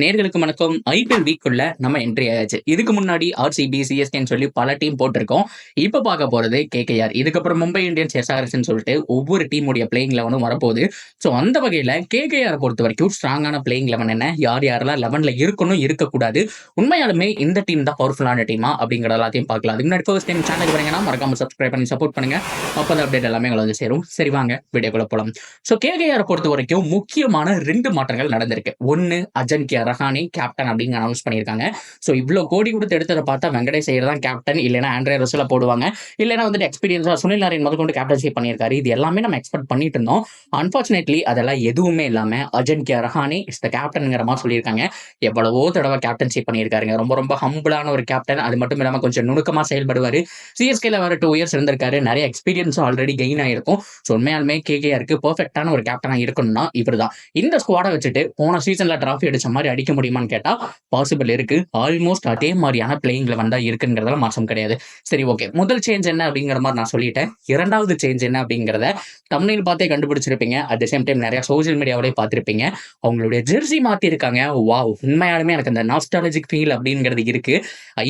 நேர்களுக்கு வணக்கம். ஐபிஎல் வீக்குள்ள நம்ம என்ட்ரி ஆயாச்சு. இதுக்கு முன்னாடி ஆர்சிபி, சிஎஸ்கேன்னு சொல்லி பல டீம் போட்டிருக்கோம். இப்ப பார்க்க போறது கேகேஆர். இதுக்கப்புறம் மும்பை இந்தியன்ஸ், எஸ்ஆர்எச்னு சொல்லிட்டு ஒவ்வொரு டீமுடைய பிளேயிங் லெவனும் வரப்போகுது. ஸோ அந்த வகையில கேகேஆர் பொறுத்த வரைக்கும் ஸ்ட்ராங்கான பிளேயிங் லெவன் என்ன, யார் யாரெல்லாம் 11ல இருக்கணும், இருக்கக்கூடாது, உண்மையாலுமே இந்த டீம் தான் பவர்ஃபுல்லான டீமா அப்படிங்கிற எல்லாத்தையும் பார்க்கலாம். அதுக்கு முன்னாடி ஃபர்ஸ்ட் டைம் சேனலுக்கு வரீங்கன்னா மறக்காம சப்ஸ்கிரைப் பண்ணி சப்போர்ட் பண்ணுங்க. அப்போ அந்த அப்டேட் எல்லாமே உங்களை வந்து சேரும். சரி வாங்க வீடியோக்குள்ள போலாம். ஸோ கேகேஆர் பொறுத்த வரைக்கும் முக்கியமான 2 மாற்றங்கள் நடந்திருக்கு. ஒன்னு அஜன்கியா ரஹானே கேப்டன் அப்படின்னு அனௌன்ஸ் பண்ணியிருக்காங்க. ஸோ இவ்வளோ கோடி கொடுத்து எடுத்ததை பார்த்தா வெங்கடேஷ் ஐயர் தான் கேப்டன், இல்லைன்னா ஆண்ட்ரே ரசலை போடுவாங்க, இல்லைன்னா வந்துட்டு எக்ஸ்பீரியன்ஸாக சுனில் நாராயண் முதற்கொண்டு கேப்டன்ஷிப் பண்ணியிருக்காரு. இது எல்லாமே நம்ம எக்ஸ்பெக்ட் பண்ணிட்டு இருந்தோம். அன்பார்ச்சுனேட்லி அதெல்லாம் எதுவுமே இல்லாமல் அஜன்கியா ரஹானே இஸ் த கேப்டன்ங்கிற மாதிரி சொல்லியிருக்காங்க. எவ்வளவோ தடவை கேப்டன்ஷிப் பண்ணியிருக்காருங்க. ரொம்ப ரொம்ப ஹம்பிளான ஒரு கேப்டன். அது மட்டும் இல்லாமல் கொஞ்சம் நுணுக்கமாக செயல்படுவார். சிஎஸ்கேல வேற 2 இயர்ஸ் இருந்திருக்காரு. நிறைய எக்ஸ்பீரியன்ஸும் ஆல்ரெடி கெயின் ஆயிருக்கும். ஸோ உண்மையாலுமே கேகேஆருக்கு பெர்ஃபெக்டான ஒரு கேப்டனாக இருக்கணும்னா இவர் தான். இந்த ஸ்குவாடை வச்சுட்டு போன சீசன்ல டிராஃபி அடிச்ச மாதிரி அடிக்க முடியுமான்னு கேட்டா பாசிபிள் இருக்கு. ஆல்மோஸ்ட் அதே மாதிரியான பிளேயிங் லெவன் தான் இருக்குங்கிறதுல மாற்றம் கிடையாது. சரி, ஓகே. முதல் சேஞ்ச் என்ன அப்படிங்கிற மாதிரி நான் சொல்லிட்டேன். இரண்டாவது சேஞ்ச் என்ன அப்படிங்கிறத தம்ப்நெயில் பார்த்தே கண்டுபிடிச்சிருப்பீங்க. அட் த சேம் டைம் நிறைய சோசியல் மீடியாவிலே பார்த்திருப்பீங்க. அவங்களுடைய ஜெர்சி மாத்திருக்காங்க. வாவ், உண்மையாலுமே எனக்கு அந்த நாஸ்டாலஜிக் ஃபீல் அப்படிங்கிறது இருக்கு.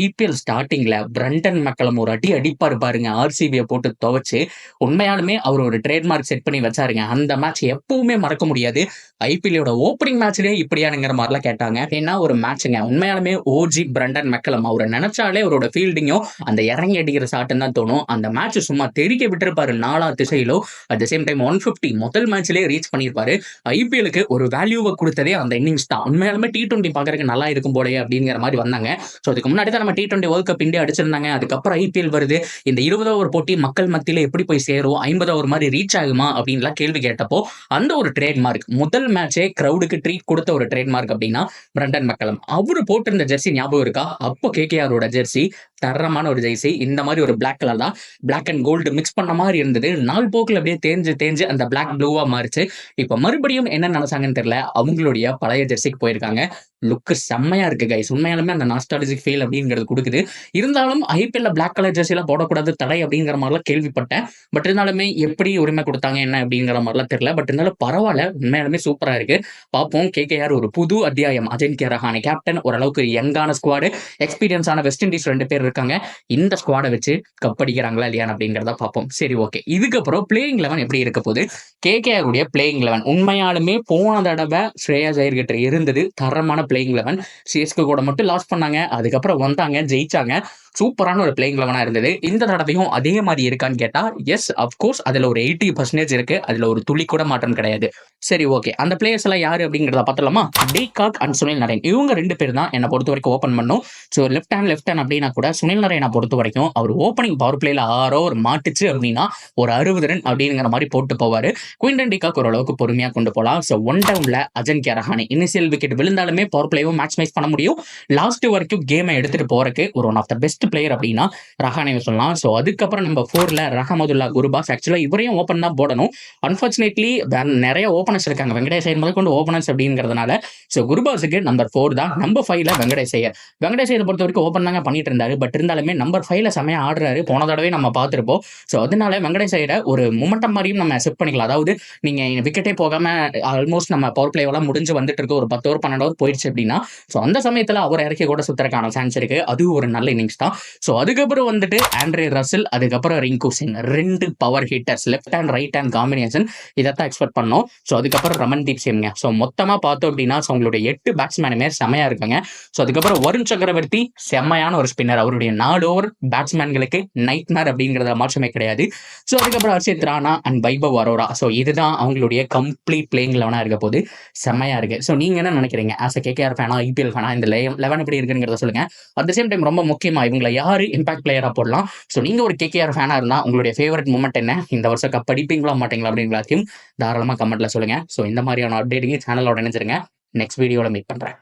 ஐபிஎல் ஸ்டார்டிங்ல பிரண்டன் மெக்கலம் ஒரு அடி அடிப்பாரு பாருங்க, ஆர்சிபியை போட்டு துவைச்சு. உண்மையாலுமே அவர் ஒரு ட்ரேட்மார்க் செட் பண்ணி வச்சாருங்க. அந்த மேட்ச் எப்பவுமே மறக்க முடியாது. ஐபிஎல்லோட ஓப்பனிங் மேட்ச்லயே இப்படியானுங்கிற மாதிரிலாம் கேட்டாங்க. ஏன்னா ஒரு மேட்சுங்க, உண்மையாலுமே ஓஜி பிரண்டன் மெக்கலம் அவரை நினைச்சாலே அவரோட ஃபீல்டிங்கும் அந்த இறங்கி அடிக்கிற ஷாட்டுன்னு தான் தோணும். அந்த மேட்ச் சும்மா தெரிக்க விட்டுருப்பாரு 4 திசையிலோ. அட் த சேம் டைம் 150 முதல் மேட்ச்லயே ரீச் பண்ணியிருப்பாரு. ஐபிஎலுக்கு ஒரு வேல்யூவை கொடுத்ததே அந்த இன்னிங்ஸ் தான். உண்மையாலுமே T20 பார்க்கறதுக்கு நல்லா இருக்கும் போலயே அப்படிங்கிற மாதிரி வந்தாங்க. ஸோ அதுக்கு முன்னாடி தான் நம்ம T20 வேர்ல்ட் கப் இந்தியா அடிச்சிருந்தாங்க. அதுக்கப்புறம் ஐபிஎல் வருது. இந்த 20 ஓவர் போட்டி மக்கள் மத்தியில எப்படி போய் சேரும், 50 ஓவர் மாதிரி ரீச் ஆகுமா அப்படின்லாம் கேள்வி கேட்டப்போ அந்த ஒரு ட்ரேட்மார்க், முதல் மேட்சே கிரௌடுக்கு ட்ரீட் கொடுத்த ஒரு ட்ரேட்மார்க் அப்படின்னா பிரண்டன் மெக்கலம். அவரு போட்டிருந்த ஜெர்சி ஞாபகம் இருக்கா? அப்போ கேகேஆரோட ஜெர்சி தரமான ஒரு ஜெர்சி. இந்த மாதிரி ஒரு பிளாக் கலர் தான், பிளாக் அண்ட் கோல்டு மிக்ஸ் பண்ண மாதிரி இருந்தது. நாள் போக்கில் அப்படியே தேஞ்சு அந்த பிளாக் ப்ளூவா மாறிச்சு. இப்போ மறுபடியும் என்ன நினைச்சாங்கன்னு தெரியல, அவங்களுடைய பழைய ஜெர்சிக்கு போயிருக்காங்க. லுக்கு செம்மையா இருக்கு கைஸ். உண்மையாலுமே அந்த நாஸ்டாலஜிக் ஃபீல் அப்படிங்கிறது கொடுக்குது. இருந்தாலும் ஐபிஎல்ல பிளாக் கலர் ஜெர்சிலாம் போடக்கூடாது, தடை அப்படிங்கிற மாதிரிலாம் கேள்விப்பட்டேன். பட் இருந்தாலுமே எப்படி உரிமை கொடுத்தாங்க என்ன அப்படிங்கிற மாதிரிலாம் தெரியல. பட் இருந்தாலும் பரவாயில்ல, உண்மையாலுமே சூப்பரா இருக்கு. பார்ப்போம். கேகேஆர் ஒரு புது அத்தியாயம். அஜன்கியா ரஹானே கேப்டன், ஓரளவுக்கு யங்கான ஸ்குவாடு, எக்ஸ்பீரியன்ஸான வெஸ்ட் இண்டீஸ் 2 பேர் இருக்காங்க. இந்த ஸ்குவாடை வச்சு கப் அடிக்கிறாங்களா இல்லையா அப்படிங்கிறத பார்ப்போம். சரி, ஓகே. இதுக்கப்புறம் பிளேயிங் லெவன் எப்படி இருக்க போகுது? கேகேஆர் உடைய பிளேயிங் லெவன் உண்மையாலுமே போன தடவை ஸ்ரேயாஸ் ஐயர் கிட்ட இருந்தது தரமான பிளேயிங் லெவன். சிஎஸ்கே கூட மட்டும் லாஸ் பண்ணாங்க, அதுக்கப்புறம் வந்தாங்க, ஜெயிச்சாங்க. சூப்பரான ஒரு பிளேயிங் லெவனா இருந்தது. இந்த தடவையும் அதே மாதிரி இருக்கான்னு கேட்டா எஸ், அப்கோர்ஸ். அதுல ஒரு 80% இருக்கு. அதுல ஒரு துளி கூட மாற்றம் கிடையாது. சரி, ஓகே. அந்த பிளேயர்ஸ் எல்லாம் யாரு அப்படிங்கிறத பார்த்தலாமா? டீகாக் அண்ட் சுனில் நரேன், இவங்க 2 பேர் தான் என்னை பொறுத்த வரைக்கும் ஓப்பன் பண்ணும். ஸோ லெஃப்ட் ஹேண்ட் அப்படின்னா கூட சுனில் நரேனை பொறுத்த வரைக்கும் அவர் ஓப்பனிங் பவர் பிளேல 6 ஓவர் மாட்டுச்சு அப்படின்னா ஒரு 60 ரன் அப்படிங்கிற மாதிரி போட்டு போவாரு. குயின்டன் டீகாக் ஓரளவுக்கு பொறுமையா கொண்டு போகலாம். ஸோ 1 டவுன்ல அஜன்கியா ரஹானே இனிஷியல் விக்கெட் விழுந்தாலுமே பவர் பிளேவும் மேக்ஸிமைஸ் பண்ண முடியும். லாஸ்ட் வரைக்கும் கேமை எடுத்துட்டு போறதுக்கு ஒரு one of the best player அப்படின்னா ரஹானே சொல்லலாம். ஸோ அதுக்கப்புறம் நம்ம 4ல ரஹமதுல்லா குருபாஸ். ஆக்சுவலா இவரையும் ஓப்பன் தான் போடணும். அன்பார்ச்சுனேட்லி நிறைய ஓப்பனர்ஸ் இருக்காங்க, வெங்கடேஷ் ஐயர் முதல் கொண்டு ஓப்பனர்ஸ் அப்படிங்கிறதுனால. ஸோ குருபாஸுக்கு நம்பர் 4 தான். நம்பர் 5ல வெங்கடேஷ் ஐயர். வெங்கடேஷ் ஐயர் பொறுத்த வரைக்கும் ஓப்பன் தாங்க பண்ணிட்டு இருந்தாரு. பட் இருந்தாலுமே நம்பர் 5ல செமையா ஆடுறாரு. போன தடவை நம்ம பார்த்திருப்போம். ஸோ அதனால வெங்கடேஷ் ஐயரை ஒரு மொமெண்டம் மாதிரியும் நம்ம செட் பண்ணிக்கலாம். அதாவது நீங்க விக்கெட்டே போகாம ஆல்மோஸ்ட் நம்ம பவர் பிளே எல்லாம் முடிஞ்சு வந்துட்டு இருக்கு, ஒரு 10 ஓவர் 12 ஓவர் போயிடுச்சு அப்படின்னா ஸோ அந்த சமயத்தில் அவர் இறக்கி கூட சுத்தறக்கான சான்ஸ் இருக்கு. அது ஒரு நல்ல இன்னிங்ஸ் தான். ஸோ அதுக்கப்புறம் வந்துட்டு ஆண்ட்ரே ரசல், அதுக்கப்புறம் Rinku Singh, 2 power hitters, left hand right hand combination. இதைத்தான் எக்ஸ்பெக்ட் பண்ணோம். ஸோ அதுக்கப்புறம் ரமன்தீப் சிங்க. ஸோ மொத்தமாக பார்த்தோம் அப்படின்னா அவங்களுடைய 8 பேட்ஸ்மேனுமே செம்மையா இருக்காங்க. ஸோ அதுக்கப்புறம் வருண் சக்கரவர்த்தி செம்மையான ஒரு ஸ்பின்னர். அவருடைய 4 ஓவர் பேட்ஸ்மேன்களுக்கு நைட்மேர் அப்படிங்கிறத மாற்றமே கிடையாது. ஸோ அதுக்கப்புறம் ஹர்ஷித் ராணா அண்ட் வைபவ் அரோரா. ஸோ இதுதான் அவங்களுடைய கம்ப்ளீட் பிளேயிங் லெவனா இருக்க போது. செம்மையா இருக்கு. ஸோ நீங்க என்ன நினைக்கிறீங்க? ஆஸ் அ கேகேஆர் ஃபேனா, ஐபிஎல் ஃபேனா, இந்த 11 எப்படி இருக்குங்கிறத சொல்லுங்க. அட் த சேம் டைம் ரொம்ப முக்கியமா இவங்களை யாரு இம்பாக்ட் பிளேயரா போடலாம்? ஸோ நீங்க ஒரு கேகேஆர் ஃபேனா இருந்தா உங்களுடைய ஃபேவரட் மூமெண்ட் என்ன? இந்த வருஷம் கப் அடிப்பீங்களா மாட்டீங்களா அப்படிங்கிறதையும் தாராளமா கமெண்ட்ல சொல்லுங்க. ஸோ இந்த மாதிரியான அப்டேட்டிங் சேனலோட இணைஞ்சிருங்க. நெக்ஸ்ட் வீடியோல மீட் பண்றேன்.